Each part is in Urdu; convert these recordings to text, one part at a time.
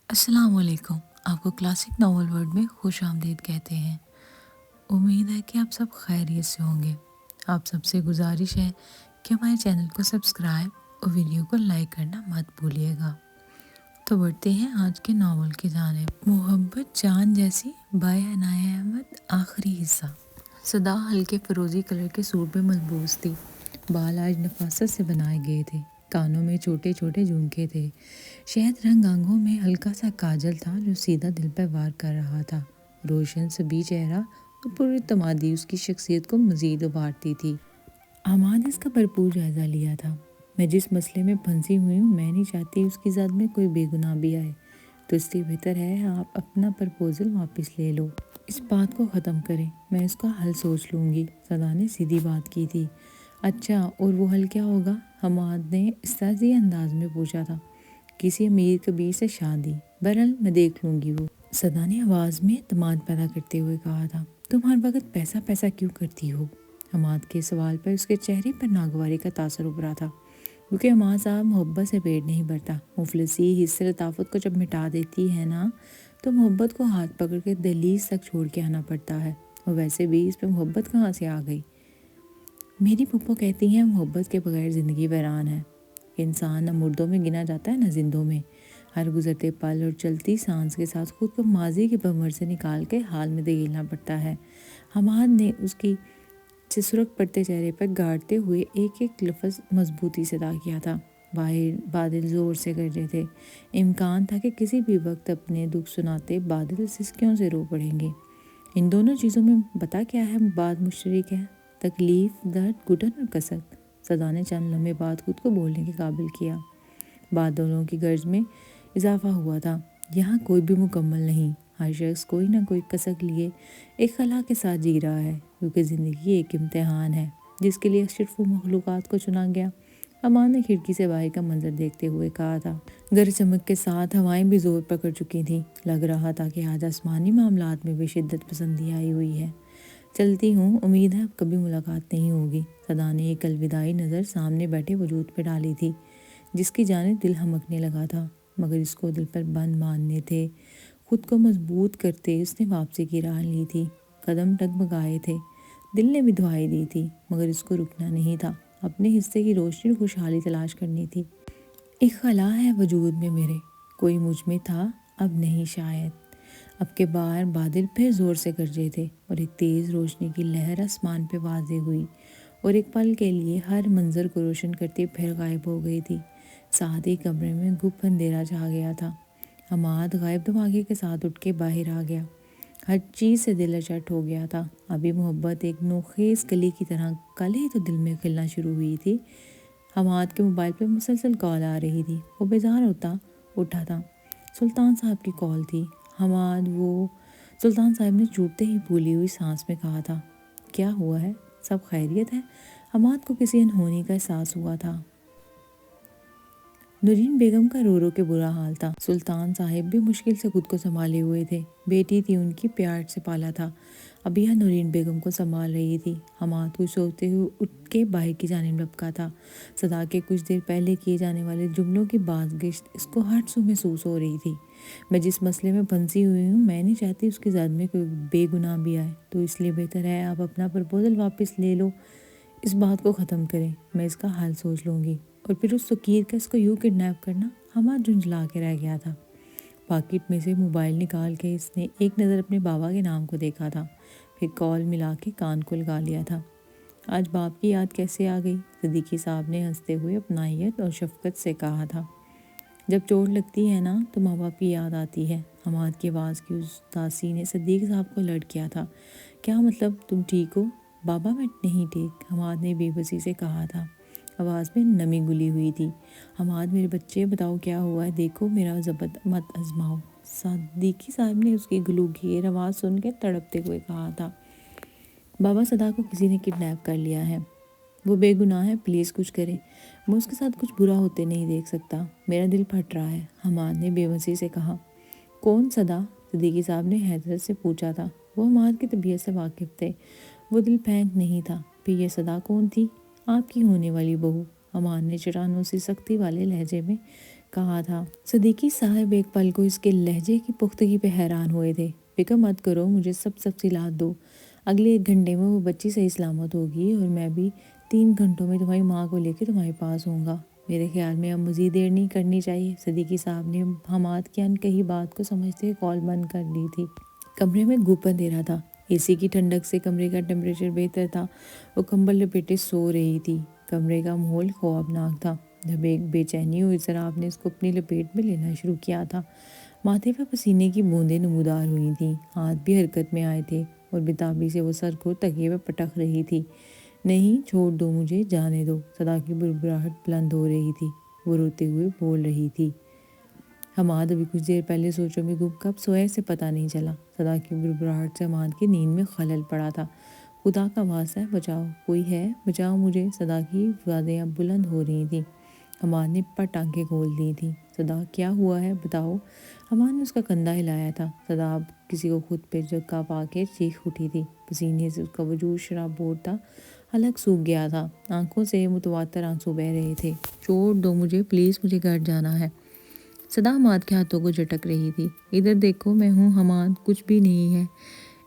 السلام علیکم۔ آپ کو کلاسک ناول ورلڈ میں خوش آمدید کہتے ہیں۔ امید ہے کہ آپ سب خیریت سے ہوں گے۔ آپ سب سے گزارش ہے کہ ہمارے چینل کو سبسکرائب اور ویڈیو کو لائک کرنا مت بھولیے گا۔ تو بڑھتے ہیں آج کے ناول کی جانب۔ محبت چاند جیسی بائی عنایت احمد، آخری حصہ۔ صدا ہلکے فیروزی کلر کے سوٹ میں ملبوس تھی۔ بال آج نفاست سے بنائے گئے تھے، کانوں میں چھوٹے چھوٹے جھمکے تھے، شہد رنگ آنکھوں میں ہلکا سا کاجل تھا جو سیدھا دل پر وار کر رہا تھا۔ روشن سبھی چہرہ اور پوری اعتمادی اس کی شخصیت کو مزید ابھارتی تھی۔ حماد اس کا بھرپور جائزہ لیا تھا۔ میں جس مسئلے میں پھنسی ہوئی ہوں، میں نہیں چاہتی اس کی ذات میں کوئی بے گناہ بھی آئے، تو اس سے بہتر ہے آپ اپنا پرپوزل واپس لے لو، اس بات کو ختم کریں، میں اس کا حل سوچ لوں گی۔ صدا نے سیدھی بات کی تھی۔ اچھا، اور وہ حل کیا ہوگا؟ حماد نے استاذی انداز میں پوچھا تھا۔ کسی امیر کبیر سے شادی، بہرحال میں دیکھ لوں گی وہ، صدا نے آواز میں اعتماد پیدا کرتے ہوئے کہا تھا۔ تم ہر وقت پیسہ پیسہ کیوں کرتی ہو؟ حماد کے سوال پر اس کے چہرے پر ناگواری کا تاثر ابھرا تھا، کیونکہ حماد صاحب محبت سے پیٹ نہیں بھرتا۔ مفلسی حس لطافت کو جب مٹا دیتی ہے نا، تو محبت کو ہاتھ پکڑ کے دہلیز تک چھوڑ کے آنا پڑتا ہے، اور ویسے بھی اس پہ محبت کہاں سے آ گئی؟ میری پھپھو کہتی ہیں محبت کے بغیر زندگی ویران ہے۔ انسان نہ مردوں میں گنا جاتا ہے نہ زندوں میں، ہر گزرتے پل اور چلتی سانس کے ساتھ خود کو ماضی کے بھنور سے نکال کے حال میں دھکیلنا پڑتا ہے۔ حماد نے اس کی سرخ پڑتے چہرے پر گاڑتے ہوئے ایک ایک لفظ مضبوطی سے ادا کیا تھا۔ باہر بادل زور سے گرجے تھے، امکان تھا کہ کسی بھی وقت اپنے دکھ سناتے بادل سسکیوں سے رو پڑیں گے۔ ان دونوں چیزوں میں بتا کیا ہے بات مشترک ہے؟ تکلیف، درد، گھٹن اور کسک۔ صدا نے چند لمحے بعد خود کو بولنے کے قابل کیا۔ بادلوں کی گرج میں اضافہ ہوا تھا۔ یہاں کوئی بھی مکمل نہیں، ہر شخص کوئی نہ کوئی کسک لیے ایک خلا کے ساتھ جی رہا ہے، کیونکہ زندگی ایک امتحان ہے جس کے لیے صرف وہ مخلوقات کو چنا گیا۔ حماد نے کھڑکی سے باہر کا منظر دیکھتے ہوئے کہا تھا۔ گرج چمک کے ساتھ ہوائیں بھی زور پکڑ چکی تھیں، لگ رہا تھا کہ آج آسمانی معاملات میں بھی شدت پسندی آئی ہوئی ہے۔ چلتی ہوں، امید ہے اب کبھی ملاقات نہیں ہوگی۔ صدا نے ایک الوداعی نظر سامنے بیٹھے وجود پہ ڈالی تھی، جس کی جانب دل ہمکنے لگا تھا، مگر اس کو دل پر بند ماننے تھے۔ خود کو مضبوط کرتے اس نے واپسی کی راہ لی تھی، قدم ڈگمگائے تھے، دل نے بھی دعائی دی تھی، مگر اس کو رکنا نہیں تھا، اپنے حصے کی روشنی اور خوشحالی تلاش کرنی تھی۔ ایک خلا ہے وجود میں میرے، کوئی مجھ میں تھا اب نہیں شاید۔ اب کے باہر بادل پھر زور سے گرجے تھے، اور ایک تیز روشنی کی لہر آسمان پہ واضح ہوئی، اور ایک پل کے لیے ہر منظر کو روشن کرتے پھر غائب ہو گئی تھی۔ ساتھ ہی کمرے میں گپ اندھیرا چھا گیا تھا۔ حماد غائب دماغی کے ساتھ اٹھ کے باہر آ گیا۔ ہر چیز سے دل اچٹ ہو گیا تھا۔ ابھی محبت ایک نوخیز کلی کی طرح کل ہی تو دل میں کھلنا شروع ہوئی تھی۔ حماد کے موبائل پہ مسلسل کال آ رہی تھی، وہ بیزار ہوتا اٹھا تھا۔ سلطان صاحب کی کال تھی۔ حماد وہ سلطان صاحب نے چوٹتے ہی پھولی ہوئی سانس میں کہا تھا۔ کیا ہوا ہے؟ سب خیریت ہے؟ حماد کو کسی انہونی کا احساس ہوا تھا۔ نورین بیگم کا رو رو کے برا حال تھا۔ سلطان صاحب بھی مشکل سے خود کو سنبھالے ہوئے تھے، بیٹی تھی ان کی، پیار سے پالا تھا، اب یہ نورین بیگم کو سنبھال رہی تھی۔ حماد کچھ سوچتے ہوئے اٹھ کے باہر کی جانب لپکا تھا۔ صدا کے کچھ دیر پہلے کیے جانے والے جملوں کی بازگشت اس کو ہر سو محسوس ہو رہی تھی۔ میں جس مسئلے میں پھنسی ہوئی ہوں، میں نہیں چاہتی اس کی ذات میں کوئی بے گناہ بھی آئے، تو اس لیے بہتر ہے آپ اپنا پرپوزل واپس لے لو، اس بات کو ختم کریں، میں اس کا حل سوچ لوں گی۔ اور پھر اس فقیر کا اس کو یوں کڈنیپ کرنا؟ حماد جھنجھلا کے رہ گیا تھا۔ پاکٹ میں سے موبائل نکال کے اس نے ایک نظر اپنے بابا کے نام کو دیکھا تھا، پھر کال ملا کے کان کو لگا لیا تھا۔ آج باپ کی یاد کیسے آ گئی؟ صدیقی صاحب نے ہنستے ہوئے اپنائیت اور شفقت سے کہا تھا۔ جب چوٹ لگتی ہے نا تو ماں باپ کی یاد آتی ہے۔ حماد کی آواز کی اداسی نے صدیق صاحب کو الرٹ کیا تھا۔ کیا مطلب؟ تم ٹھیک ہو؟ بابا میں نہیں ٹھیک، حماد نے بے بسی سے کہا تھا، آواز میں نمی گلی ہوئی تھی۔ حماد میرے بچے، بتاؤ کیا ہوا ہے، دیکھو میرا ضبط مت آزماؤ، صدیقی صاحب نے اس کی گلوگیر آواز سن کے تڑپتے ہوئے کہا تھا۔ بابا، صدا کو کسی نے کڈنیپ کر لیا ہے، وہ بے گناہ ہے، پلیز کچھ کریں، میں اس کے ساتھ کچھ برا ہوتے نہیں دیکھ سکتا، میرا دل پھٹ رہا ہے، حماد نے بے بسی سے کہا۔ کون صدا؟ صدیقی صاحب نے حیرت سے پوچھا تھا۔ وہ حماد کی طبیعت سے واقف تھے، وہ دل پھینک نہیں تھا۔ پھر یہ صدا کون تھی؟ آپ کی ہونے والی بہو، حماد نے چٹانوں سی سختی والے لہجے میں کہا تھا۔ صدیقی صاحب ایک پل کو اس کے لہجے کی پختگی پہ حیران ہوئے تھے۔ فکر مت کرو، مجھے سب تفصیلات دو۔ اگلے 1 گھنٹے میں وہ بچی صحیح سلامت ہوگی اور میں بھی 3 گھنٹوں میں تمہاری ماں کو لے کے تمہارے پاس ہوں گا۔ میرے خیال میں اب مزید دیر نہیں کرنی چاہیے۔ صدیقی صاحب نے حماد کی انکہی بات کو سمجھتے ہوئے کال بند کر دی تھی۔ کمرے میں گھوپ اندھیرا تھا، اے سی کی ٹھنڈک سے کمرے کا ٹیمپریچر بہتر تھا۔ وہ کمبل لپیٹے سو رہی تھی۔ کمرے کا ماحول خوفناک تھا۔ جب ایک بے چینی ہوئی سراب نے اس کو اپنی لپیٹ میں لینا شروع کیا تھا۔ ماتھے پہ پسینے کی بوندیں نمودار ہوئی تھیں، ہاتھ بھی حرکت میں آئے تھے اور بےتابی سے وہ سر کو تکیے پہ پٹک رہی تھی۔ نہیں، چھوڑ دو مجھے، جانے دو۔ صدا کی بڑبڑاہٹ بلند ہو رہی تھی۔ وہ روتے ہوئے بول رہی تھی، حماد ابھی کچھ دیر پہلے سوچوں میں گم کب سوئے سے پتہ نہیں چلا۔ صدا کی بڑبڑاہٹ سے حماد کی نیند میں خلل پڑا تھا۔ خدا کا واسطہ ہے، بچاؤ، کوئی ہے، بچاؤ مجھے۔ صدا کی آوازیں اب بلند ہو رہی تھیں۔ حماد نے پٹ آنکھیں کھول دی تھیں۔ صدا، کیا ہوا ہے، بتاؤ۔ حماد نے اس کا کندھا ہلایا تھا۔ صدا اب کسی کو خود پہ جگہ پا کے چیخ اٹھی تھی۔ پسینے سے اس کا وجود شراب بور تھا، حلق سوکھ گیا تھا، آنکھوں سے متواتر آنسو بہہ رہے تھے۔ چھوڑ دو مجھے پلیز، مجھے گھر جانا ہے۔ صدا حماد کے ہاتھوں کو جھٹک رہی تھی۔ ادھر دیکھو، میں ہوں حماد، کچھ بھی نہیں ہے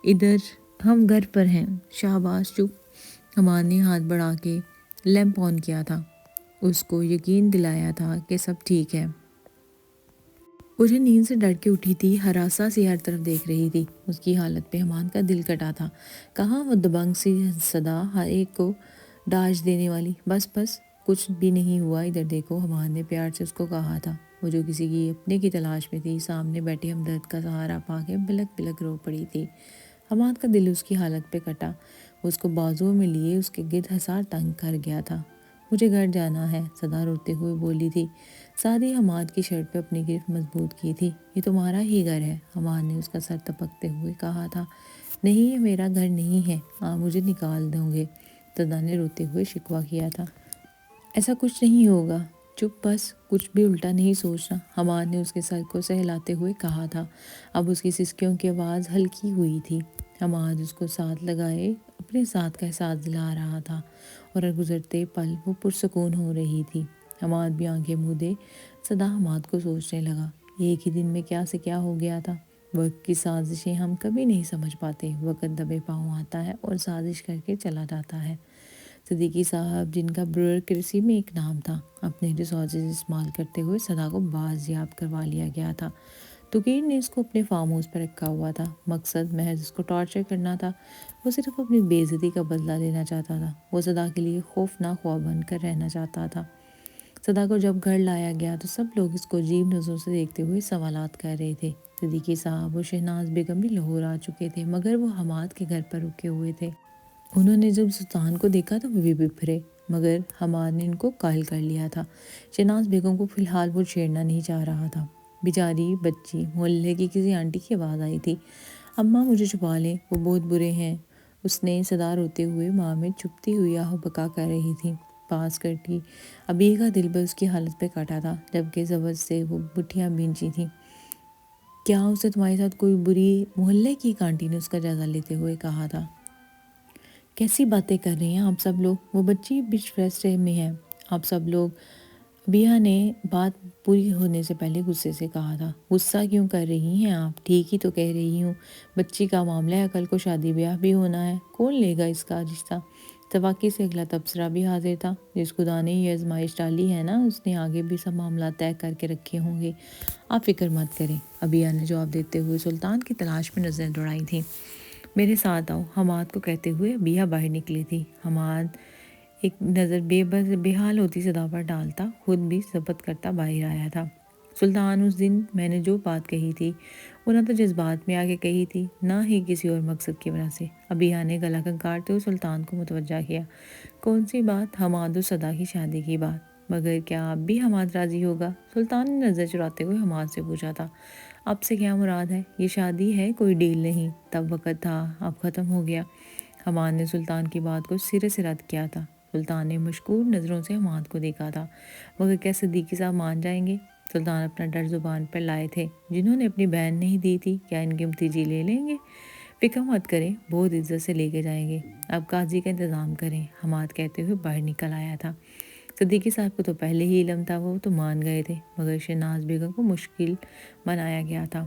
ادھر، ہم گھر پر ہیں۔ شہباز چپ۔ حماد نے ہاتھ بڑھا کے لیمپ آن کیا تھا، اس کو یقین دلایا تھا کہ سب ٹھیک ہے۔ وہ نیند سے ڈر کے اٹھی تھی، ہراساں سی ہر طرف دیکھ رہی تھی۔ اس کی حالت پہ حماد کا دل کٹا تھا۔ کہاں وہ دبنگ سی صدا، ہر ایک کو ڈاج دینے والی، بس بس، کچھ بھی نہیں ہوا، ادھر دیکھو، حماد نے پیار سے اس کو کہا تھا۔ وہ جو کسی کی اپنے کی تلاش میں تھی، سامنے بیٹھے ہمدرد کا سہارا پا کے بلک بلک رو پڑی تھی۔ حماد کا دل اس کی حالت پہ کٹا۔ وہ اس کو بازوؤں میں لیے اس کے گرد حصار تنگ کر گیا تھا۔ مجھے گھر جانا ہے، صدا روتے ہوئے بولی تھی۔ سادی حماد کی شرٹ پہ اپنی گرفت مضبوط کی تھی۔ یہ تمہارا ہی گھر ہے، حماد نے اس کا سر تپکتے ہوئے کہا تھا۔ نہیں، یہ میرا گھر نہیں ہے، آپ مجھے نکال دیں گے، صدا نے روتے ہوئے شکوہ کیا تھا۔ ایسا کچھ نہیں ہوگا، چپ، بس کچھ بھی الٹا نہیں سوچنا، حماد نے اس کے سر کو سہلاتے ہوئے کہا تھا۔ اب اس کی سسکیوں کی آواز ہلکی ہوئی تھی۔ حماد اس کو ساتھ لگائے اپنے ساتھ کا احساس دلا رہا تھا اور ہر گزرتے پل وہ پرسکون ہو رہی تھی۔ حماد بھی آنکھیں مودے صدا حماد کو سوچنے لگا، ایک ہی دن میں کیا سے کیا ہو گیا تھا۔ وقت کی سازشیں ہم کبھی نہیں سمجھ پاتے، وقت دبے پاؤں آتا ہے اور سازش کر کے چلا جاتا ہے۔ صدیقی صاحب، جن کا بیوروکریسی میں ایک نام تھا، اپنے ریسورسز استعمال کرتے ہوئے صدا کو بازیاب کروا لیا گیا تھا۔ توقیر نے اس کو اپنے فارم ہاؤس پر رکھا ہوا تھا، مقصد محض اس کو ٹارچر کرنا تھا۔ وہ صرف اپنی بے عزتی کا بدلہ لینا چاہتا تھا۔ وہ صدا کے لیے خوفناک خواہ بن کر رہنا چاہتا تھا۔ صدا کو جب گھر لایا گیا تو سب لوگ اس کو عجیب نظروں سے دیکھتے ہوئے سوالات کر رہے تھے۔ صدیقی صاحب اور شہناز بیگم بھی لاہور آ چکے تھے، مگر وہ حماد کے گھر پر رکے ہوئے تھے۔ انہوں نے جب سلطان کو دیکھا تو وہ بھی بپھرے، مگر حماد نے ان کو قائل کر لیا تھا۔ شہناز بیگم کو فی الحال وہ چھیڑنا نہیں چاہ رہا تھا۔ بیچاری بچی، محلے کی کسی آنٹی کی آواز آئی تھی، اماں مجھے چھپا لیں، وہ بہت برے ہیں۔ اس نے صدا روتے ہوئے ماں میں چھپتی ہوئی آہ بکا کر رہی تھی پاس کرتی۔ ابھی کا دل بھی اس کی حالت پہ کٹا تھا، جبکہ زبر سے وہ مٹھیاں بھینچی تھیں۔ کیا اسے تمہارے ساتھ کوئی بری؟ محلے کی ایک آنٹی نے اس کا جائزہ لیتے ہوئے کہا تھا۔ کیسی باتیں کر رہے ہیں آپ سب لوگ، وہ بچی بچ فرسٹ میں ہے، آپ سب لوگ۔ ابیہ نے بات پوری ہونے سے پہلے غصے سے کہا تھا۔ غصہ کیوں کر رہی ہیں آپ، ٹھیک ہی تو کہہ رہی ہوں، بچی کا معاملہ ہے، کل کو شادی بیاہ بھی ہونا ہے، کون لے گا اس کا رشتہ۔ تواقی سے اگلا تبصرہ بھی حاضر تھا، جس خدا نے یہ آزمائش ڈالی ہے نا، اس نے آگے بھی سب معاملات طے کر کے رکھے ہوں گے، آپ فکر مت کریں۔ ابیہ نے جواب دیتے ہوئے سلطان کی تلاش میں نظریں دوڑائی تھیں۔ میرے ساتھ آؤ، حماد کو کہتے ہوئے ابیہ باہر نکلی تھی۔ حماد ایک نظر بے حال ہوتی صدا پر ڈالتا، خود بھی ضبط کرتا باہر آیا تھا۔ سلطان، اس دن میں نے جو بات کہی تھی وہ نہ تو جذبات میں آگے کہی تھی، نہ ہی کسی اور مقصد کی وجہ سے۔ ابیہ نے گلا کنکارتے ہوئے سلطان کو متوجہ کیا۔ کون سی بات؟ حماد و صدا کی شادی کی بات۔ مگر کیا اب بھی حماد راضی ہوگا؟ سلطان نے نظر چراتے ہوئے حماد سے پوچھا تھا۔ اب سے کیا مراد ہے؟ یہ شادی ہے، کوئی ڈیل نہیں، تب وقت تھا، اب ختم ہو گیا۔ حماد نے سلطان کی بات کو سرے سے رد کیا تھا۔ سلطان نے مشکور نظروں سے حماد کو دیکھا تھا۔ مگر کیا صدیقی صاحب مان جائیں گے؟ سلطان اپنا ڈر زبان پر لائے تھے۔ جنہوں نے اپنی بہن نہیں دی تھی، کیا ان کی بھتیجی لے لیں گے؟ فکر مت کریں، بہت عزت سے لے کے جائیں گے، اب قاضی کا انتظام کریں، حماد کہتے ہوئے باہر نکل آیا تھا۔ صدیقی صاحب کو تو پہلے ہی علم تھا، وہ تو مان گئے تھے، مگر شہناز بیگم کو مشکل بنایا گیا تھا،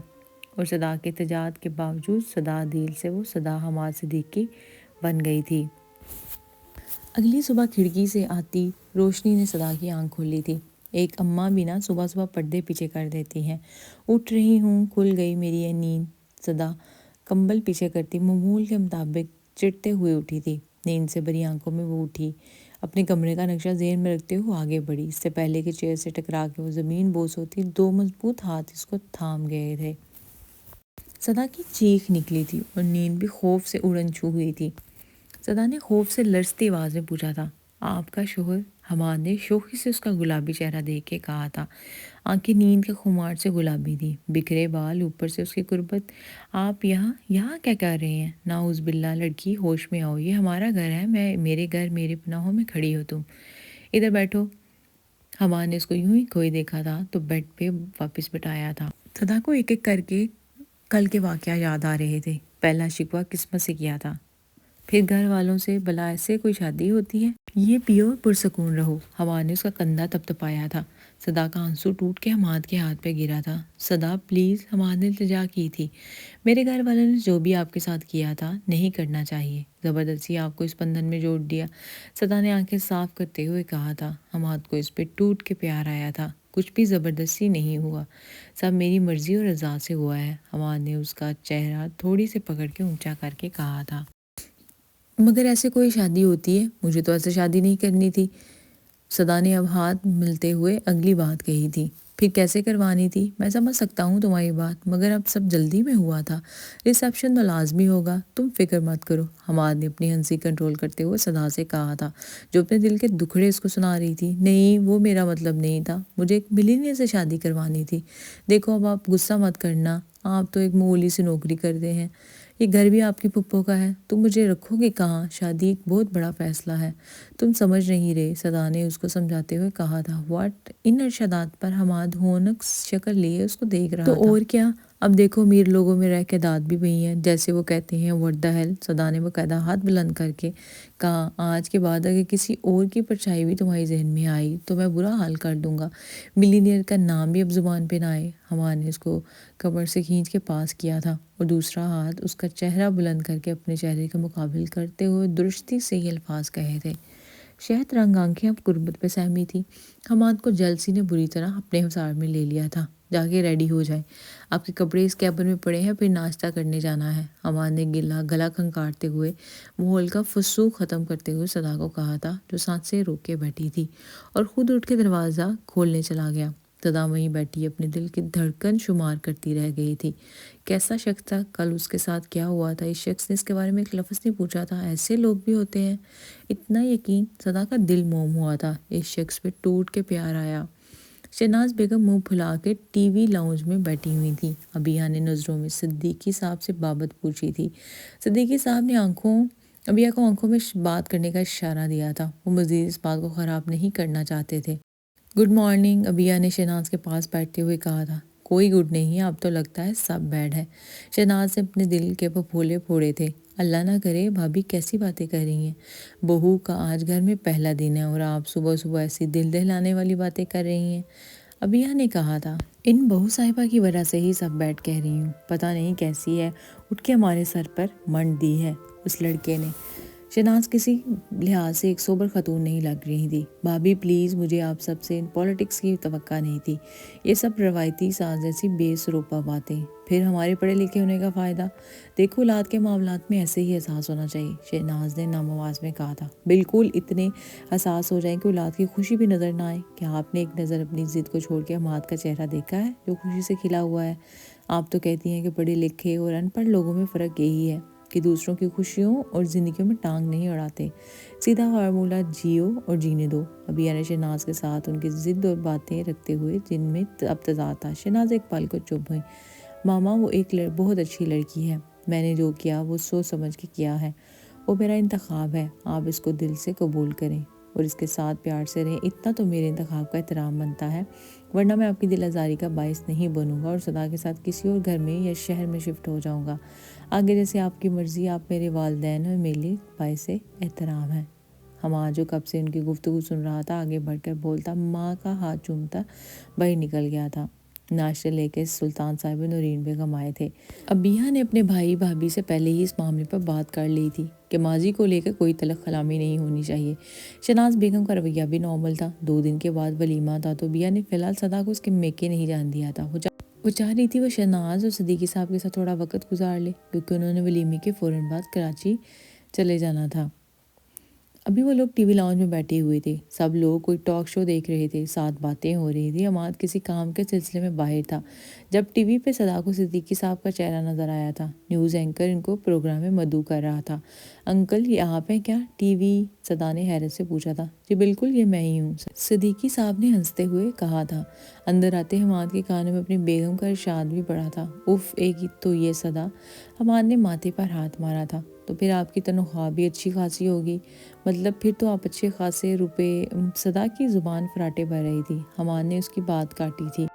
اور صدا کے احتجاج کے باوجود صدا دل سے وہ صدا حماد صدیقی بن گئی تھی۔ اگلی صبح کھڑکی سے آتی روشنی نے صدا کی آنکھ کھولی تھی۔ ایک اماں بھی نا صبح صبح پردے پیچھے کر دیتی ہیں۔ اٹھ رہی ہوں، کھل گئی میری یہ نیند، صدا کمبل پیچھے کرتی معمول کے مطابق چڑھتے ہوئے اٹھی تھی۔ نیند سے بھری آنکھوں میں وہ اٹھی، اپنے کمرے کا نقشہ ذہن میں رکھتے ہوئے آگے بڑھی۔ اس سے پہلے کہ چیئر سے ٹکرا کے وہ زمین بوس ہوتی، دو مضبوط ہاتھ اس کو تھام گئے تھے۔ صدا کی چیخ نکلی تھی اور نیند بھی خوف سے اڑن چھو ہوئی تھی۔ صدا نے خوف سے لرزتی آواز میں پوچھا تھا، آپ کا شوہر؟ حماد نے شوخی سے اس کا گلابی چہرہ دیکھ کے کہا تھا۔ آنکھیں نیند کے خمار سے گلابی تھی، بکھرے بال، اوپر سے اس کی قربت۔ آپ یہاں کیا کر رہے ہیں؟ نعوذ باللہ لڑکی، ہوش میں آؤ، یہ ہمارا گھر ہے، میرے گھر میرے پناہوں میں کھڑی ہو تم، ادھر بیٹھو۔ حماد نے اس کو یوں ہی کوئی دیکھا تھا تو بیڈ پہ واپس بٹھایا تھا۔ صدا کو ایک ایک کر کے کل کے واقعہ یاد آ رہے تھے۔ پہلا شکوہ قسمت سے کیا تھا، پھر گھر والوں سے، بلا ایسے کوئی شادی ہوتی ہے؟ یہ پیو پرسکون رہو۔ حماد نے اس کا کندھا تپتپایا تھا۔ صدا کا آنسو ٹوٹ کے حماد کے ہاتھ پہ گرا تھا۔ صدا پلیز، حماد نے التجا کی تھی، میرے گھر والوں نے جو بھی آپ کے ساتھ کیا تھا نہیں کرنا چاہیے، زبردستی آپ کو اس بندھن میں جوڑ دیا۔ صدا نے آنکھیں صاف کرتے ہوئے کہا تھا۔ حماد کو اس پہ ٹوٹ کے پیار آیا تھا، کچھ بھی زبردستی نہیں ہوا، سب میری مرضی اور رضا سے ہوا ہے۔ حماد نے اس کا چہرہ تھوڑی سے پکڑ کے اونچا کر کے کہا تھا۔ مگر ایسے کوئی شادی ہوتی ہے؟ مجھے تو ایسے شادی نہیں کرنی تھی۔ صدا نے اب ہاتھ ملتے ہوئے اگلی بات کہی تھی۔ پھر کیسے کروانی تھی؟ میں سمجھ سکتا ہوں تمہاری بات، مگر اب سب جلدی میں ہوا تھا، ریسیپشن تو لازمی ہوگا، تم فکر مت کرو۔ حماد نے اپنی ہنسی کنٹرول کرتے ہوئے صدا سے کہا تھا، جو اپنے دل کے دکھڑے اس کو سنا رہی تھی۔ نہیں، وہ میرا مطلب نہیں تھا، مجھے ایک ملینئر سے شادی کروانی تھی۔ دیکھو اب آپ غصہ مت کرنا، آپ تو ایک معمولی سی نوکری کرتے ہیں، یہ گھر بھی آپ کی پھپھو کا ہے، تم مجھے رکھو گے کہاں؟ شادی ایک بہت بڑا فیصلہ ہے، تم سمجھ نہیں رہے، صدا نے اس کو سمجھاتے ہوئے کہا تھا۔ واٹ؟ ان ارشادات پر حماد ہونک شکل لیے اس کو دیکھ رہا تھا۔ تو اور کیا، اب دیکھو امیر لوگوں میں رہ کے داد بھی وہی ہیں، جیسے وہ کہتے ہیں واٹ دا ہیل۔ صدا نے باقاعدہ ہاتھ بلند کر کے کہا، آج کے بعد اگر کسی اور کی پرچھائی بھی تمہاری ذہن میں آئی تو میں برا حال کر دوں گا، ملینئر کا نام بھی اب زبان پہ نہ آئے۔ حماد نے اس کو کمر سے کھینچ کے پاس کیا تھا اور دوسرا ہاتھ اس کا چہرہ بلند کر کے اپنے چہرے کا مقابل کرتے ہوئے درستی سے یہ الفاظ کہے تھے۔ شہد رنگ آنکھیں اب قربت پہ سہمی تھی۔ حماد کو جلسی نے بری طرح اپنے حصار میں لے لیا تھا۔ جا کے ریڈی ہو جائے، آپ کے کپڑے اس کیبن میں پڑے ہیں، پھر ناشتہ کرنے جانا ہے۔ حماد نے گلا کھنکارتے ہوئے ماحول کا فسوق ختم کرتے ہوئے صدا کو کہا تھا، جو سانس سے روک کے بیٹھی تھی، اور خود اٹھ کے دروازہ کھولنے چلا گیا۔ صدا وہیں بیٹھی اپنے دل کی دھڑکن شمار کرتی رہ گئی تھی۔ کیسا شخص تھا؟ کل اس کے ساتھ کیا ہوا تھا؟ اس شخص نے اس کے بارے میں ایک لفظ نہیں پوچھا تھا۔ ایسے لوگ بھی ہوتے ہیں؟ اتنا یقین! صدا کا دل موم ہوا تھا، اس شخص پہ ٹوٹ کے پیار آیا۔ شہناز بیگم منہ پھلا کے ٹی وی لاؤنج میں بیٹھی ہوئی تھی۔ ابیہ نے نظروں میں صدیقی صاحب سے بابت پوچھی تھی۔ صدیقی صاحب نے ابیہ کو آنکھوں میں بات کرنے کا اشارہ دیا تھا، وہ مزید اس بات کو خراب نہیں کرنا چاہتے تھے۔ گڈ مارننگ، ابیہ نے شہناز کے پاس بیٹھتے ہوئے کہا تھا۔ کوئی گڈ نہیں، اب تو لگتا ہے سب بیڈ ہے۔ شہناز نے اپنے دل کے پھپھولے پھوڑے تھے۔ اللہ نہ کرے، بھابھی کیسی باتیں کر رہی ہیں، بہو کا آج گھر میں پہلا دن ہے اور آپ صبح صبح ایسی دل دہلانے والی باتیں کر رہی ہیں، ابیہ نے کہا تھا۔ ان بہو صاحبہ کی وجہ سے ہی سب بیڈ کہہ رہی ہوں، پتہ نہیں کیسی ہے، اٹھ کے ہمارے سر پر منڈ دی ہے اس لڑکے نے۔ شہناز کسی لحاظ سے ایک سوبر خاتون نہیں لگ رہی تھی۔ بھابھی پلیز، مجھے آپ سب سے پالیٹکس کی توقع نہیں تھی، یہ سب روایتی ساز جیسی بے سروپا باتیں، پھر ہمارے پڑھے لکھے ہونے کا فائدہ؟ دیکھو، اولاد کے معاملات میں ایسے ہی احساس ہونا چاہیے، شہناز نے نم آواز میں کہا تھا۔ بالکل اتنے حساس ہو جائیں کہ اولاد کی خوشی بھی نظر نہ آئے۔ کیا آپ نے ایک نظر اپنی ضد کو چھوڑ کے حماد کا چہرہ دیکھا ہے جو خوشی سے کھلا ہوا ہے؟ آپ تو کہتی ہیں کہ پڑھے لکھے اور ان پڑھ لوگوں میں فرق یہی ہے کہ دوسروں کی خوشیوں اور زندگیوں میں ٹانگ نہیں اڑاتے، سیدھا فارمولہ جیو اور جینے دو۔ ابیہ نے شہناز کے ساتھ ان کی ضد اور باتیں رکھتے ہوئے جن میں اب تضاد تھا۔ شہناز ایک پل کو چپ ہوئی۔ ماما، وہ ایک بہت اچھی لڑکی ہے، میں نے جو کیا وہ سوچ سمجھ کے کیا ہے، وہ میرا انتخاب ہے، آپ اس کو دل سے قبول کریں اور اس کے ساتھ پیار سے رہیں، اتنا تو میرے انتخاب کا احترام بنتا ہے، ورنہ میں آپ کی دل آزاری کا باعث نہیں بنوں گا اور صدا کے ساتھ کسی اور گھر میں یا شہر میں شفٹ ہو جاؤں گا، آگے جیسے آپ کی مرضی، آپ میرے والدین اور میرے باعث احترام ہیں۔ حماد جو کب سے ان کی گفتگو سن رہا تھا آگے بڑھ کر بولتا ماں کا ہاتھ چومتا باہر نکل گیا تھا۔ ناشتے لے کے سلطان صاحب نورین بیگم آئے تھے۔ ابیہ نے اپنے بھائی بھابھی سے پہلے ہی اس معاملے پر بات کر لی تھی کہ ماضی کو لے کر کوئی تلخ کلامی نہیں ہونی چاہیے۔ شہناز بیگم کا رویہ بھی نارمل تھا۔ 2 دن کے بعد ولیمہ تھا تو ابیہ نے فی الحال صدا کو اس کے میکے نہیں جان دیا تھا۔ وہ چاہ رہی تھی وہ شہناز اور صدیقی صاحب کے ساتھ تھوڑا وقت گزار لے کیونکہ انہوں نے ولیمے کے فوراً بعد کراچی چلے جانا تھا۔ ابھی وہ لوگ ٹی وی لاؤنج میں بیٹھے ہوئے تھے۔ سب لوگ کوئی ٹاک شو دیکھ رہے تھے، ساتھ باتیں ہو رہی تھی۔ حماد کسی کام کے سلسلے میں باہر تھا جب ٹی وی پہ صدا کو صدیقی صاحب کا چہرہ نظر آیا تھا۔ نیوز اینکر ان کو پروگرام میں مدعو کر رہا تھا۔ انکل یہ آپ ہیں کیا؟ T V? صدا نے حیرت سے پوچھا تھا۔ جی بالکل، یہ میں ہی ہوں، صدیقی صاحب نے ہنستے ہوئے کہا تھا۔ اندر آتے حماد کے کانوں میں اپنی بیگم کا ارشاد بھی پڑا تھا۔ اف، ایک تو یہ صدا۔ حماد نے ماتھے پر ہاتھ مارا تھا۔ تو پھر آپ کی تنخواہ بھی اچھی خاصی ہوگی، مطلب پھر تو آپ اچھے خاصے روپے۔ صدا کی زبان فراٹے بھر رہی تھی۔ حماد نے اس کی بات کاٹی تھی۔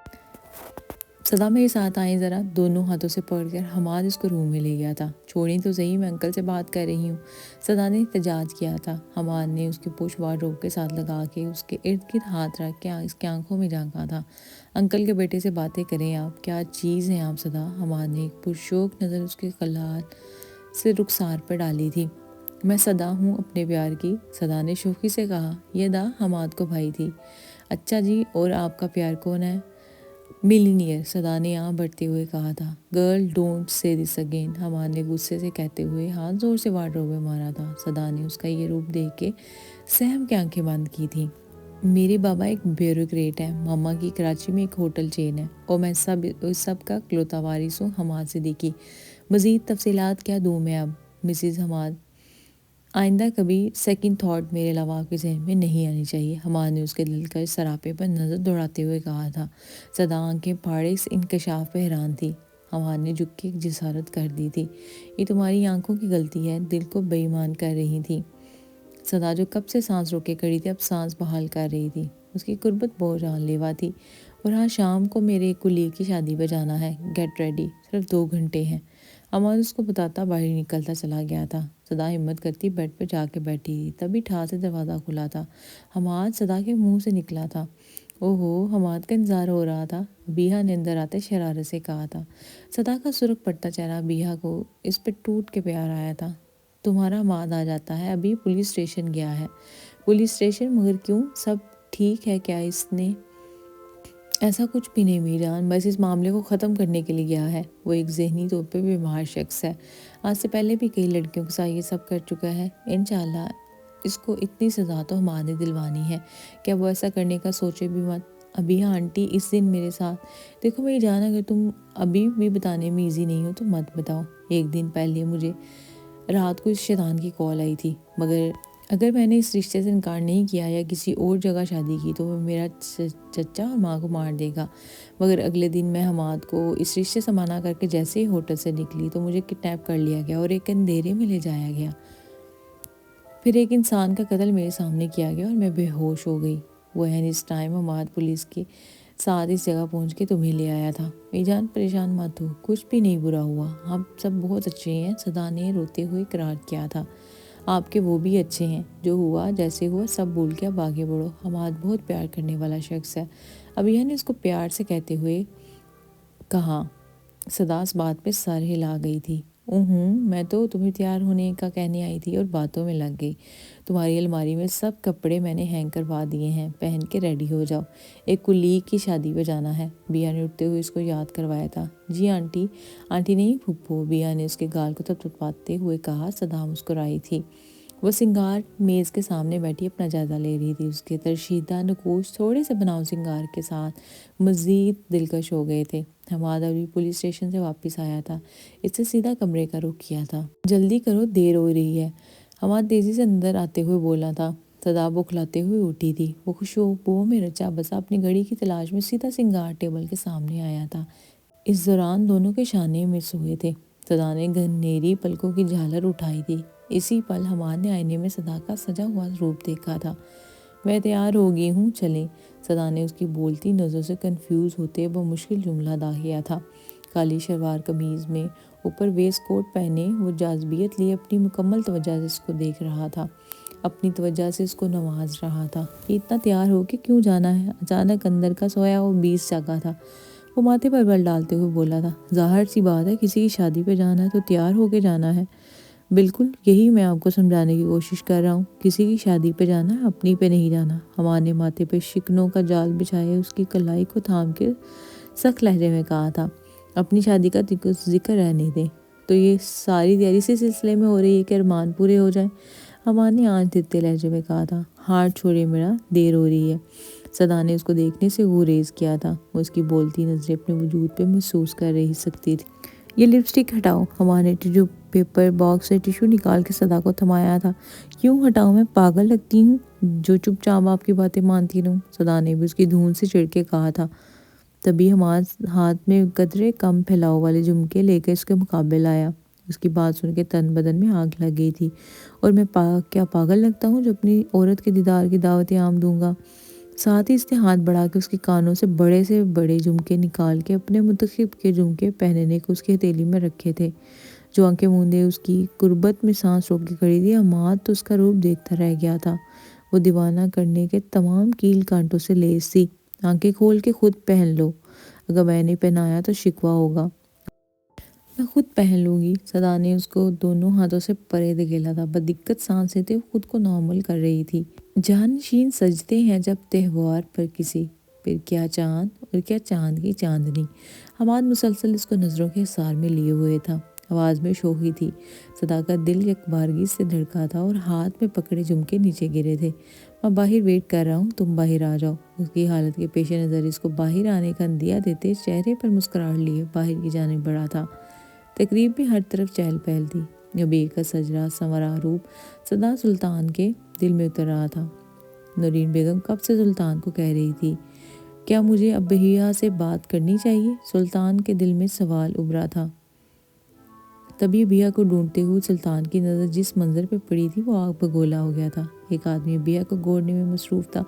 صدا میرے ساتھ آئیں ذرا۔ دونوں ہاتھوں سے پکڑ کر حماد اس کو روم میں لے گیا تھا۔ چھوڑیں تو صحیح، میں انکل سے بات کر رہی ہوں، صدا نے احتجاج کیا تھا۔ حماد نے اس کی پوچھ وارڈروب کے ساتھ لگا کے اس کے ارد گرد ہاتھ رکھ کے اس کی آنکھوں میں جھانکا تھا۔ انکل کے بیٹے سے باتیں کریں آپ، کیا چیز ہیں آپ صدا؟ حماد نے ایک پرشوق نظر اس کے خلال سے رخسار پر ڈالی تھی۔ میں صدا ہوں اپنے پیار کی، صدا نے شوخی سے کہا۔ یہ دا حماد کو بھائی تھی۔ اچھا جی، اور آپ کا پیار کون ہے؟ ملینئر، صدا نے آنکھ بڑھتے ہوئے کہا تھا۔ Girl don't say this again, Hammad نے غصے سے کہتے ہوئے ہاتھ زور سے وارڈروب میں مارا تھا۔ صدا نے اس کا یہ روپ دیکھ کے سہم کے آنکھیں بند کی تھیں۔ میرے بابا ایک بیوروکریٹ ہے، ماما کی کراچی میں ایک ہوٹل چین ہے، اور میں سب کا اکلوتا وارث ہوں۔ حماد صدیقی، مزید تفصیلات کیا دوں میں اب؟ مسز حماد، آئندہ کبھی سیکنڈ تھاٹ میرے علاوہ آپ کے ذہن میں نہیں آنی چاہیے، حماد نے اس کے دل کا سراپے پر نظر دوڑاتے ہوئے کہا تھا۔ صدا آنکھیں پھاڑے اس انکشاف پہ حیران تھی۔ حماد نے جھک کے ایک جسارت کر دی تھی۔ یہ تمہاری آنکھوں کی غلطی ہے، دل کو بے ایمان کر رہی تھی۔ صدا جو کب سے سانس روکے کھڑی تھی اب سانس بحال کر رہی تھی۔ اس کی قربت بہت جان لیوا تھی۔ اور ہاں، شام کو میرے ایک کولیگ کی شادی پہ جانا ہے، گیٹ ریڈی، صرف 2 گھنٹے ہیں۔ حماد اس کو بتاتا باہر نکلتا چلا گیا تھا۔ صدا ہمت کرتی بیڈ پہ جا کے بیٹھی تھی، تبھی ٹھا سے دروازہ کھلا تھا۔ حماد صدا کے منہ سے نکلا تھا۔ اوہو، حماد کا انتظار ہو رہا تھا، ابیہ نے اندر آتے شرارت سے کہا تھا۔ صدا کا سرخ پڑتا چہرہ ابیہ کو اس پہ ٹوٹ کے پیار آیا تھا۔ تمہارا حماد آ جاتا ہے، ابھی پولیس اسٹیشن گیا ہے۔ Police station? مگر کیوں؟ سب ٹھیک ہے کیا؟ اس نے ایسا کچھ بھی نہیں میری جان، بس اس معاملے کو ختم کرنے کے لیے گیا ہے۔ وہ ایک ذہنی طور پہ بیمار شخص ہے، آج سے پہلے بھی کئی لڑکیوں کے ساتھ یہ سب کر چکا ہے۔ انشاءاللہ اس کو اتنی سزا تو حماد نے دلوانی ہے کہ وہ ایسا کرنے کا سوچے بھی مت۔ ابھی آنٹی اس دن میرے ساتھ دیکھو میری جان، اگر تم ابھی بھی بتانے میں ایزی نہیں ہو تو مت بتاؤ۔ 1 دن پہلے مجھے رات کو اس شیطان کی کال آئی تھی، مگر اگر میں نے اس رشتے سے انکار نہیں کیا یا کسی اور جگہ شادی کی تو وہ میرا چچا اور ماں کو مار دے گا۔ مگر اگلے دن میں حماد کو اس رشتے سے منع کر کے جیسے ہی ہوٹل سے نکلی تو مجھے کڈنیپ کر لیا گیا اور ایک اندھیرے میں لے جایا گیا۔ پھر ایک انسان کا قتل میرے سامنے کیا گیا اور میں بے ہوش ہو گئی۔ وہ اس ٹائم حماد پولیس کے ساتھ اس جگہ پہنچ کے تمہیں لے آیا تھا۔ میری جان پریشان مت ہو، کچھ بھی نہیں برا ہوا، ہم سب بہت اچھے ہیں، صدا نے روتے ہوئے اقرار کیا تھا۔ آپ کے وہ بھی اچھے ہیں، جو ہوا جیسے ہوا سب بھول کے اب آگے بڑھو۔ حماد بہت پیار کرنے والا شخص ہے، ابیہ نے اس کو پیار سے کہتے ہوئے کہا۔ صدا اس بات پہ سر ہلا گئی تھی۔ میں تو تمہیں تیار ہونے کا کہنے آئی تھی اور باتوں میں لگ گئی۔ تمہاری الماری میں سب کپڑے میں نے ہینگ کروا دیے ہیں، پہن کے ریڈی ہو جاؤ، ایک کولیگ کی شادی پہ جانا ہے۔ بیا نے اٹھتے ہوئے اس کو یاد کروایا تھا۔ جی آنٹی، آنٹی نہیں پھپھو، بیا نے اس کے گال کو تھپتھپاتے ہوئے کہا۔ صدا مسکرائی تھی۔ وہ سنگار میز کے سامنے بیٹھی اپنا جائزہ لے رہی تھی۔ اس کے ترشیدہ نقوش تھوڑے سے بناؤ سنگار کے ساتھ مزید دلکش ہو گئے تھے۔ حماد ابھی پولیس اسٹیشن سے واپس آیا تھا، اس سے سیدھا کمرے کا رخ کیا تھا۔ جلدی کرو، دیر ہو رہی ہے، حماد تیزی سے اندر آتے ہوئے بولا تھا۔ صدا بوکھلاتے ہوئے اٹھی تھی۔ وہ خوشبو میں رچا بسا اپنی گھڑی کی تلاش میں سیدھا سنگار ٹیبل کے سامنے آیا تھا۔ اس دوران دونوں کے شانے مس ہوئے تھے۔ صدا نے گھنیری پلکوں کی جھالر اٹھائی تھی۔ اسی پل حماد نے آئینے میں صدا کا سجا ہوا روپ دیکھا تھا۔ میں تیار ہو گئی ہوں، چلیں، صدا نے اس کی بولتی نظروں سے کنفیوز ہوتے بمشکل جملہ ادا کیا تھا۔ کالی شلوار قمیض میں اوپر ویسٹ کوٹ پہنے وہ جاذبیت لیے اپنی مکمل توجہ سے اس کو دیکھ رہا تھا۔ اپنی توجہ سے اس کو نواز رہا تھا۔ یہ اتنا تیار ہو کے کیوں جانا ہے؟ اچانک اندر کا سویا وہ 20 جاگا تھا۔ وہ ماتھے پر بل ڈالتے ہوئے بولا تھا، ظاہر سی بات ہے کسی کی شادی پہ جانا ہے تو تیار ہو کے جانا ہے۔ بالکل یہی میں آپ کو سمجھانے کی کوشش کر رہا ہوں، کسی کی شادی پہ جانا ہے، اپنی پہ نہیں جانا۔ ہمارے نے ماتھے پہ شکنوں کا جال بچھائے اس کی کلائی کو تھام کے سخت لہجے میں کہا تھا، اپنی شادی کا ذکر رہنے دیں، تو یہ ساری تیاری اسی سلسلے میں ہو رہی ہے کہ ارمان پورے ہو جائیں۔ ہمارے نے آنچ دیتے لہجے میں کہا تھا، ہاتھ چھوڑے میرا، دیر ہو رہی ہے۔ صدا نے اس کو دیکھنے سے گریز کیا تھا، وہ اس کی بولتی نظریں اپنے وجود پہ محسوس کر رہی سکتی تھی۔ یہ لپسٹک ہٹاؤ۔ ہمارے نے ٹیشو پیپر باکس سے ٹیشو نکال کے صدا کو تھمایا تھا۔ کیوں ہٹاؤ؟ میں پاگل لگتی ہوں جو چپ چاپ آپ کی باتیں مانتی رہوں؟ صدا نے بھی اس کی دھون سے چڑھ کے کہا تھا۔ تبھی ہمارے ہاتھ میں قدرے کم پھیلاؤ والے جھمکے لے کے اس کے مقابل آیا۔ اس کی بات سن کے تن بدن میں آگ لگ گئی تھی۔ اور میں کیا پاگل لگتا ہوں جو اپنی عورت کے دیدار کی دعوت عام دوں گا؟ ساتھ ہی اس نے ہاتھ بڑھا کے اس کے کانوں سے بڑے جھمکے نکال کے اپنے منتخب کے جھمکے پہننے کو اس کی ہتھیلی میں رکھے تھے۔ جو آنکھیں موندے اس کی قربت میں سانس روک کے کھڑی تھی، عماد تو اس کا روپ دیکھتا رہ گیا تھا۔ وہ دیوانہ کرنے کے تمام کیل کانٹوں سے لیس تھی۔ آنکھیں کھول کے خود پہن لو، اگر میں نے پہنایا تو شکوہ ہوگا۔ میں خود پہن لوں گی۔ صدا نے اس کو دونوں ہاتھوں سے پرے دھکیلا تھا۔ بدقت سانسیں تھے، خود کو نارمل کر رہی تھی۔ جانشین سجتے ہیں جب تہوار پر کسی، پھر کیا چاند اور کیا چاند کی چاندنی۔ حماد مسلسل اس کو نظروں کے حصار میں لیے ہوئے تھا۔ آواز میں شوخی تھی۔ صدا کا دل یکبارگی سے دھڑکا تھا اور ہاتھ میں پکڑے جھمکے نیچے گرے تھے۔ میں باہر ویٹ کر رہا ہوں، تم باہر آ جاؤ۔ اس کی حالت کے پیش نظر اس کو باہر آنے کا عندیہ دیتے چہرے پر مسکراہٹ لیے باہر کی جانب بڑھا تھا۔ تقریب میں ہر طرف چہل پہل تھی۔ ابھی کا سجرا سنورا روپ صدا سلطان کے دل میں اتر رہا تھا۔ نورین بیگم کب سے سلطان کو کہہ رہی تھی، کیا مجھے ابیہ سے بات کرنی چاہیے؟ سلطان کے دل میں سوال ابھرا تھا۔ تبھی ابیہ کو ڈھونڈتے ہوئے سلطان کی نظر جس منظر پہ پڑی تھی وہ آگ بگولا ہو گیا تھا۔ ایک آدمی ابیہ کو گھورنے میں مصروف تھا۔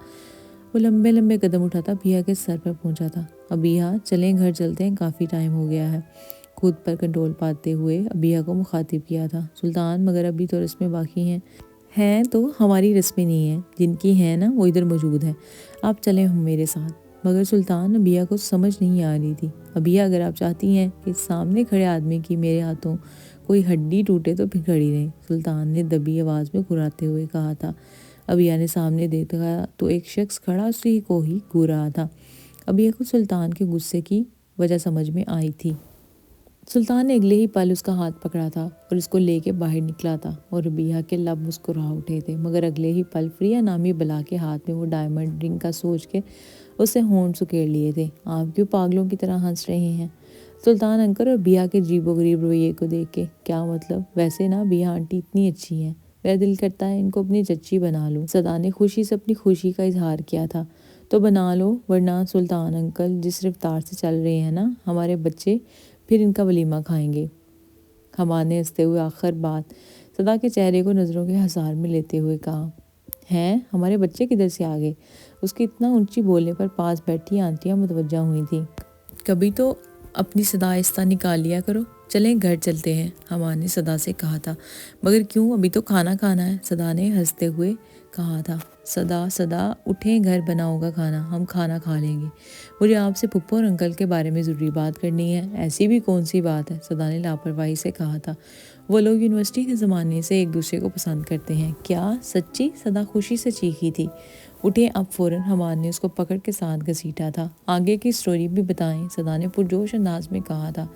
وہ لمبے لمبے قدم اٹھاتا ابیہ کے سر پر پہنچا تھا۔ ابیہ چلیں گھر چلتے ہیں، کافی ٹائم ہو گیا ہے۔ خود پر کنٹرول پاتے ہوئے ابیہ کو مخاطب کیا تھا، سلطان مگر ابھی تو رسمیں باقی ہیں تو ہماری رسمیں نہیں ہیں، جن کی ہیں نا وہ ادھر موجود ہیں، آپ چلیں ہم میرے ساتھ۔ مگر سلطان، ابیہ کو سمجھ نہیں آ رہی تھی۔ ابیہ اگر آپ چاہتی ہیں کہ سامنے کھڑے آدمی کی میرے ہاتھوں کوئی ہڈی ٹوٹے تو پھر کھڑی رہیں، سلطان نے دبی آواز میں گھراتے ہوئے کہا تھا۔ ابیہ نے سامنے دیکھا تو ایک شخص کھڑا اسی کو ہی گھور رہا تھا۔ ابیہ کو سلطان کے غصے کی وجہ سمجھ میں آئی تھی۔ سلطان نے اگلے ہی پل اس کا ہاتھ پکڑا تھا اور اس کو لے کے باہر نکلا تھا، اور ابیہ کے لب مسکرا اٹھے تھے، مگر اگلے ہی پل فریہ نامی بلا کے ہاتھ میں وہ ڈائمنڈ رنگ کا سوچ کے اسے ہونٹ سکیڑ لیے تھے۔ آپ کیوں پاگلوں کی طرح ہنس رہے ہیں؟ سلطان انکل اور ابیہ کے عجیب و غریب رویے کو دیکھ کے، کیا مطلب؟ ویسے نا ابیہ آنٹی اتنی اچھی ہیں، میرا دل کرتا ہے ان کو اپنی چچی بنا لوں۔ صدا نے خوشی سے اپنی خوشی کا اظہار کیا تھا۔ تو بنا لو، ورنہ سلطان انکل جس رفتار سے چل رہے ہیں نا، ہمارے بچے پھر ان کا ولیمہ کھائیں گے۔ حماد نے ہنستے ہوئے آخر بات صدا کے چہرے کو نظروں کے حصار میں لیتے ہوئے کہا، ہیں ہمارے بچے کدھر سے آ گئے؟ اس کی اتنا اونچی بولنے پر پاس بیٹھی آنٹیاں متوجہ ہوئی تھیں۔ کبھی تو اپنی صدا آہستہ نکال لیا کرو، چلیں گھر چلتے ہیں، حماد نے صدا سے کہا تھا۔ مگر کیوں؟ ابھی تو کھانا کھانا ہے، صدا نے ہنستے ہوئے کہا تھا۔ صدا اٹھیں، گھر بنا ہوگا کھانا، ہم کھانا کھا لیں گے۔ مجھے آپ سے پھپھو اور انکل کے بارے میں ضروری بات کرنی ہے۔ ایسی بھی کون سی بات ہے؟ صدا نے لاپرواہی سے کہا تھا۔ وہ لوگ یونیورسٹی کے زمانے سے ایک دوسرے کو پسند کرتے ہیں۔ کیا سچی؟ صدا خوشی سے چیخی تھی۔ اٹھیں اب فوراً، حماد نے اس کو پکڑ کے ساتھ گھسیٹا تھا۔ آگے کی سٹوری بھی بتائیں، صدا نے پرجوش انداز میں کہا تھا۔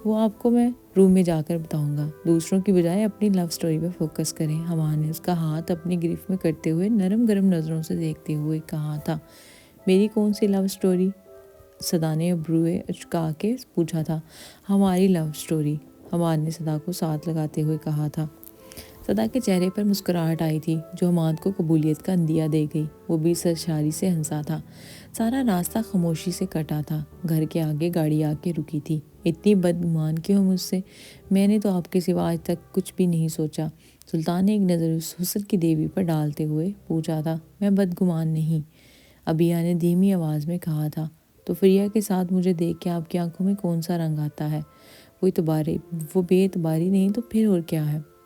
وہ آپ کو میں روم میں جا کر بتاؤں گا، دوسروں کی بجائے اپنی لو سٹوری پہ فوکس کریں۔ حماد نے اس کا ہاتھ اپنی گرفت میں کرتے ہوئے نرم گرم نظروں سے دیکھتے ہوئے کہا تھا۔ میری کون سی لو سٹوری؟ صدا نے ابروئے اچکا کے پوچھا تھا۔ ہماری لو سٹوری، حماد نے صدا کو ساتھ لگاتے ہوئے کہا تھا۔ صدا کے چہرے پر مسکراہٹ آئی تھی جو حماد کو قبولیت کا عندیہ دے گئی۔ وہ بھی سرشاری سے ہنسا تھا۔ سارا راستہ خاموشی سے کٹا تھا۔ گھر کے آگے گاڑی آ کے رکی تھی۔ اتنی بدگمان کیوں مجھ سے؟ میں نے تو آپ کے سوا آج تک کچھ بھی نہیں سوچا۔ سلطان نے ایک نظر اس حسن کی دیوی پر ڈالتے ہوئے پوچھا تھا۔ میں بدگمان نہیں، ابیہ نے دھیمی آواز میں کہا تھا۔ تو فریہ کے ساتھ مجھے دیکھ کے آپ کی آنکھوں میں کون سا رنگ آتا ہے؟ وہ بے اعتباری نہیں تو پھر اور کیا ہے؟